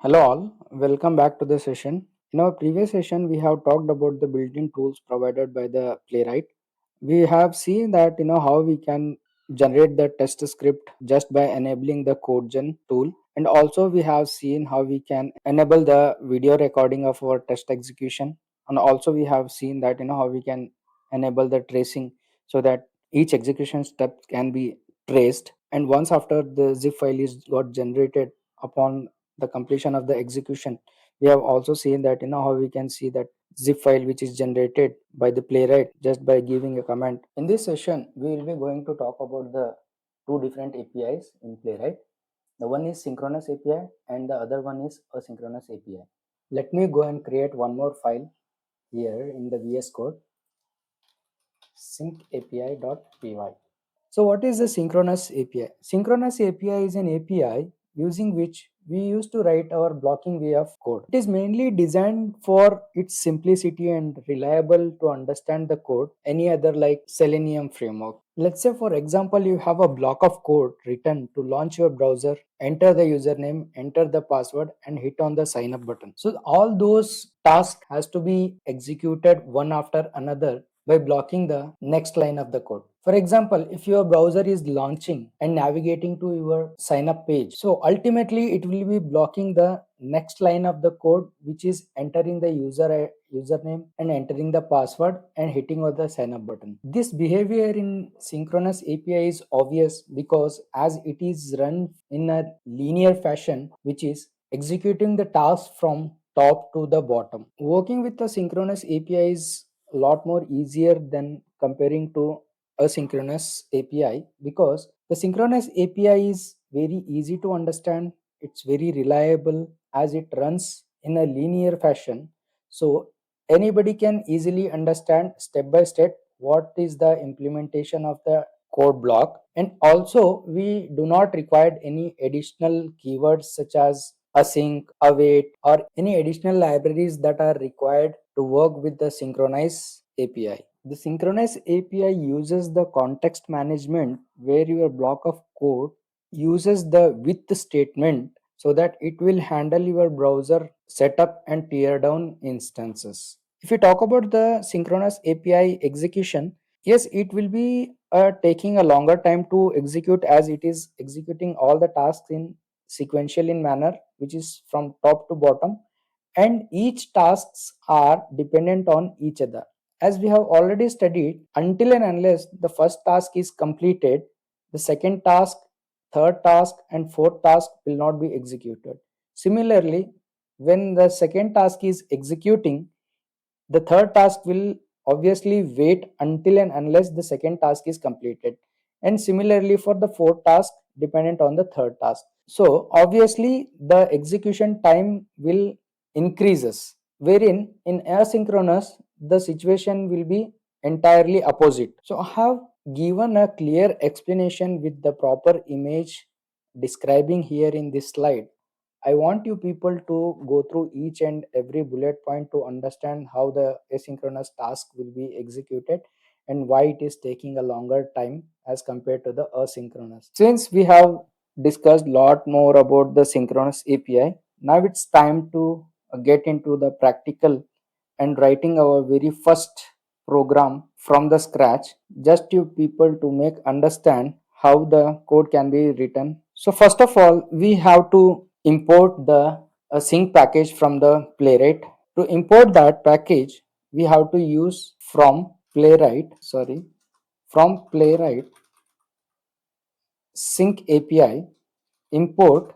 Hello all, welcome back to the session. In our previous session, we have talked about the built-in tools provided by the Playwright. We have seen that how we can generate the test script just by enabling the code gen tool, and also we have seen how we can enable the video recording of our test execution, and also we have seen that how we can enable the tracing so that each execution step can be traced, and once after the zip file is got generated upon the completion of the execution, we have also seen that how we can see that zip file which is generated by the Playwright just by giving a command. In this session, we will be going to talk about the two different APIs in Playwright. The one is synchronous API and the other one is asynchronous API. Let me go and create one more file here in the VS Code, syncapi.py. So what is the synchronous API? Synchronous API is an API using which we used to write our blocking way of code. It is mainly designed for its simplicity and reliable to understand the code any other like Selenium framework. Let's say for example you have a block of code written to launch your browser, enter the username, enter the password and hit on the sign up button. So all those tasks has to be executed one after another by blocking the next line of the code. For example, if your browser is launching and navigating to your sign up page, so ultimately it will be blocking the next line of the code, which is entering the username and entering the password and hitting on the sign up button. This behavior in synchronous API is obvious because as it is run in a linear fashion, which is executing the task from top to the bottom. Working with the synchronous API is a lot more easier than comparing to asynchronous API because the synchronous API is very easy to understand, it's very reliable as it runs in a linear fashion. So anybody can easily understand step by step what is the implementation of the code block, and also we do not require any additional keywords such as async, await or any additional libraries that are required to work with the synchronous API. The synchronous API uses the context management where your block of code uses the with statement so that it will handle your browser setup and tear down instances. If you talk about the synchronous API execution, yes, it will be taking a longer time to execute as it is executing all the tasks in sequential in manner, which is from top to bottom, and each tasks are dependent on each other. As we have already studied, until and unless the first task is completed, the second task, third task, and fourth task will not be executed. Similarly, when the second task is executing, the third task will obviously wait until and unless the second task is completed. And similarly for the fourth task, dependent on the third task. So obviously the execution time will increases, wherein in asynchronous the situation will be entirely opposite. So I have given a clear explanation with the proper image describing here in this slide. I want you people to go through each and every bullet point to understand how the asynchronous task will be executed and why it is taking a longer time as compared to the asynchronous. Since we have discussed a lot more about the synchronous API, now it's time to get into the practical and writing our very first program from the scratch, just you people to make understand how the code can be written. So first of all, we have to import the sync package from the Playwright. To import that package, we have to use from Playwright Sync API import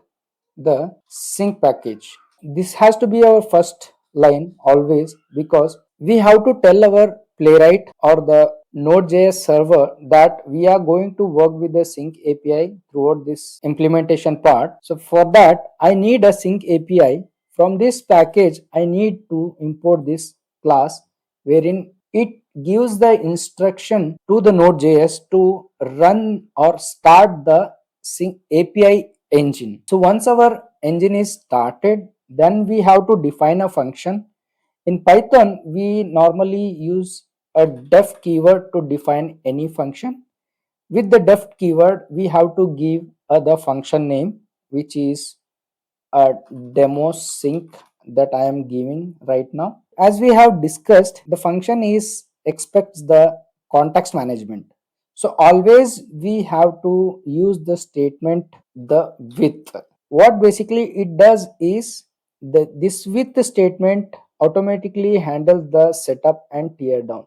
the sync package. This has to be our first line always because we have to tell our Playwright or the Node.js server that we are going to work with the sync API throughout this implementation part. So for that, I need a sync API. From this package, I need to import this class wherein it gives the instruction to the Node.js to run or start the sync API engine. So once our engine is started, then we have to define a function. In Python, we normally use a def keyword to define any function. With the def keyword, we have to give the function name, which is a demo sync that I am giving right now. As we have discussed, the function is expects the context management. So always we have to use the statement the with. What basically it does is this with statement automatically handles the setup and tear down.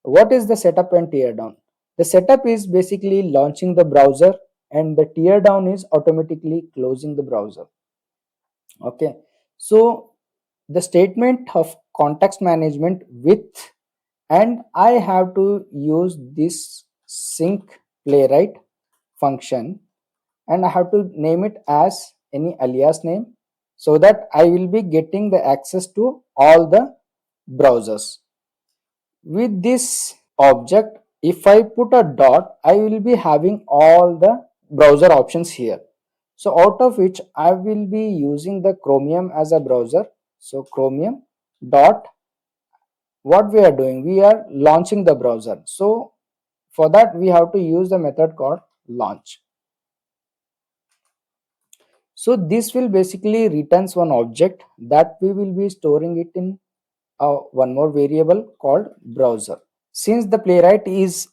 What is the setup and tear down? The setup is basically launching the browser, and the tear down is automatically closing the browser. Okay, so the statement of context management with, and I have to use this sync playwright function, and I have to name it as any alias name, so that I will be getting the access to all the browsers. With this object, if I put a dot, I will be having all the browser options here. So out of which I will be using the Chromium as a browser. So Chromium dot, what we are doing, we are launching the browser. So for that we have to use the method called launch. So this will basically returns one object that we will be storing it in one more variable called browser. Since the playwright is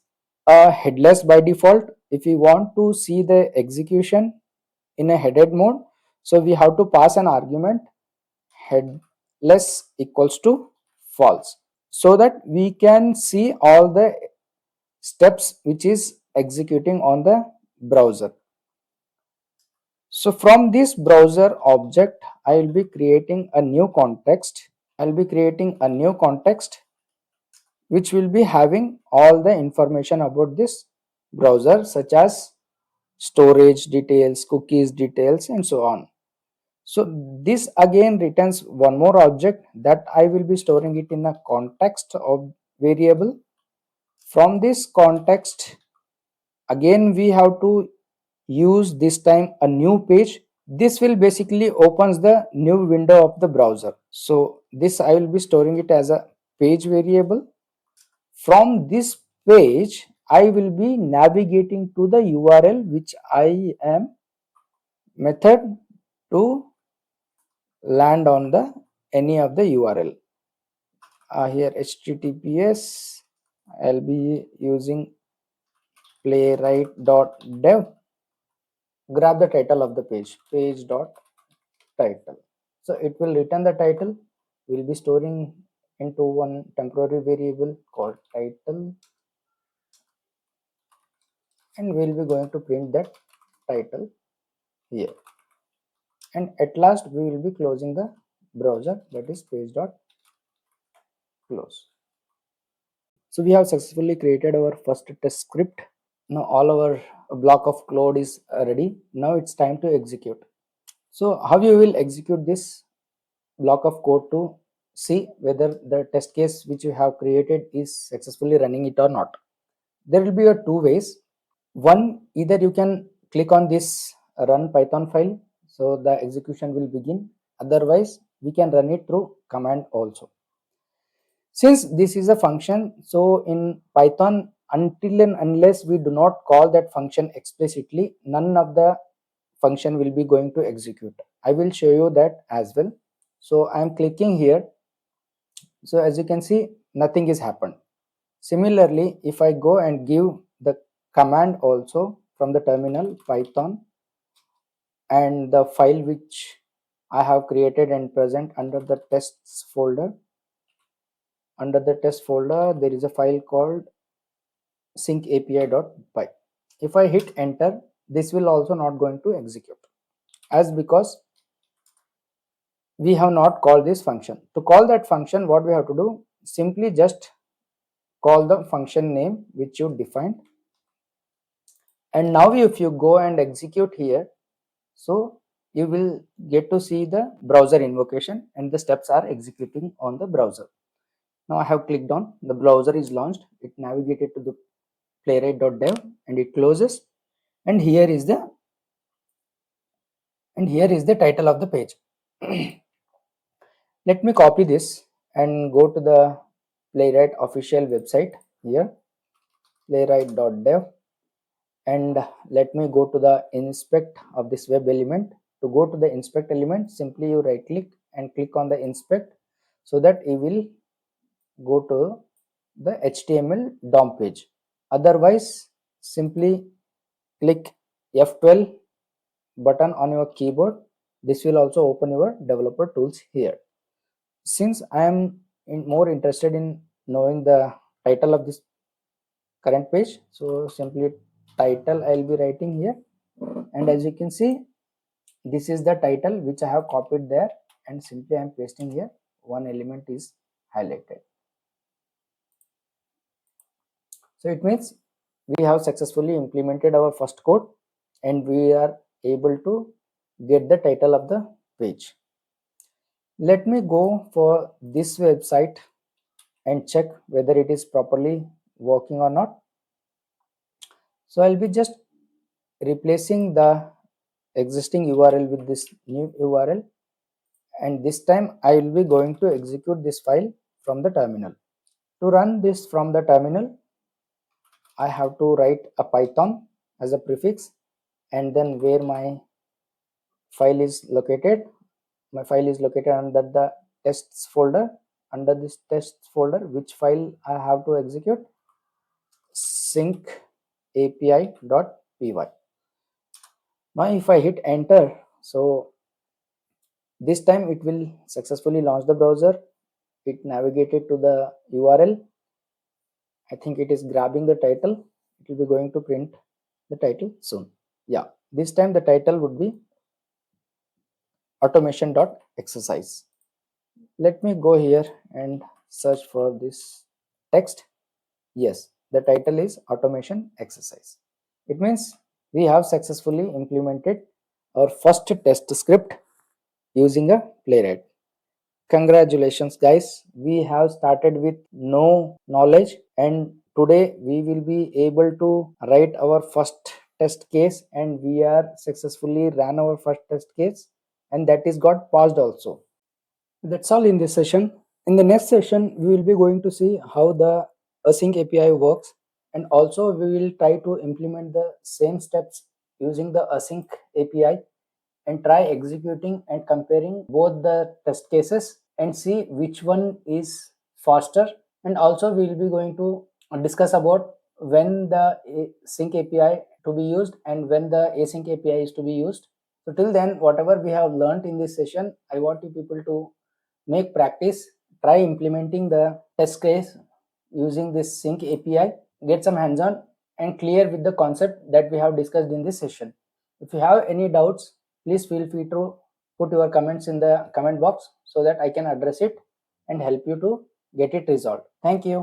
headless by default, if we want to see the execution in a headed mode, so we have to pass an argument headless equals to false, so that we can see all the steps which is executing on the browser. So from this browser object, I will be creating a new context. I'll be creating a new context which will be having all the information about this browser, such as storage details, cookies details, and so on. So this again returns one more object that I will be storing it in a context of variable. From this context, again we have to use this time a new page. This will basically opens the new window of the browser. So this I will be storing it as a page variable. From this page, I will be navigating to the URL which I am method to land on the any of the URL. Here HTTPS, I'll be using playwright.dev. Grab the title of the page.title. So it will return the title. We'll be storing into one temporary variable called title, and we'll be going to print that title here. And at last we will be closing the browser, that is page.close. So we have successfully created our first test script. Now all our block of code is ready. Now it's time to execute. So how you will execute this block of code to see whether the test case which you have created is successfully running it or not? There will be two ways. One, either you can click on this run Python file, so the execution will begin. Otherwise, we can run it through command also. Since this is a function, so in Python, until and unless we do not call that function explicitly, none of the function will be going to execute. I will show you that as well. So I am clicking here. So as you can see, nothing is happened. Similarly, if I go and give the command also from the terminal python, and the file which I have created and present under the tests folder, under the test folder there is a file called sync API.py. If I hit enter, this will also not going to execute, as because we have not called this function. To call that function, what we have to do, simply just call the function name which you defined. And now if you go and execute here, so you will get to see the browser invocation and the steps are executing on the browser. Now I have clicked on, the browser is launched, it navigated to the playwright.dev and it closes, and here is the title of the page. Let me copy this and go to the Playwright official website here, playwright.dev, and let me go to the inspect of this web element To go to the inspect element, simply you right click and click on the inspect, so that it will go to the HTML DOM page. Otherwise, simply click F12 button on your keyboard. This will also open your developer tools here. Since I am more interested in knowing the title of this current page, so simply title I'll be writing here, and as you can see, this is the title which I have copied there, and simply I'm pasting here. One element is highlighted. So it means we have successfully implemented our first code, and we are able to get the title of the page. Let me go for this website and check whether it is properly working or not. So I'll be just replacing the existing URL with this new URL, and this time I will be going to execute this file from the terminal. To run this from the terminal, I have to write a Python as a prefix, and then where my file is located. My file is located under the tests folder. Under this tests folder, which file I have to execute? Sync API.py. Now if I hit enter, so this time it will successfully launch the browser. It navigated to the URL. I think it is grabbing the title. It will be going to print the title soon. Yeah, this time the title would be automation.exercise. Let me go here and search for this text. Yes, the title is automation exercise. It means we have successfully implemented our first test script using a Playwright. Congratulations guys, we have started with no knowledge, and today we will be able to write our first test case, and we are successfully ran our first test case, and that is got passed also. That's all in this session. In the next session, we will be going to see how the async API works, and also we will try to implement the same steps using the async API and try executing and comparing both the test cases and see which one is faster. And also we will be going to discuss about when the sync API to be used and when the async API is to be used. So till then, whatever we have learned in this session, I want you people to make practice, try implementing the test case using this sync API, get some hands-on and clear with the concept that we have discussed in this session. If you have any doubts, please feel free to put your comments in the comment box so that I can address it and help you to get it resolved. Thank you.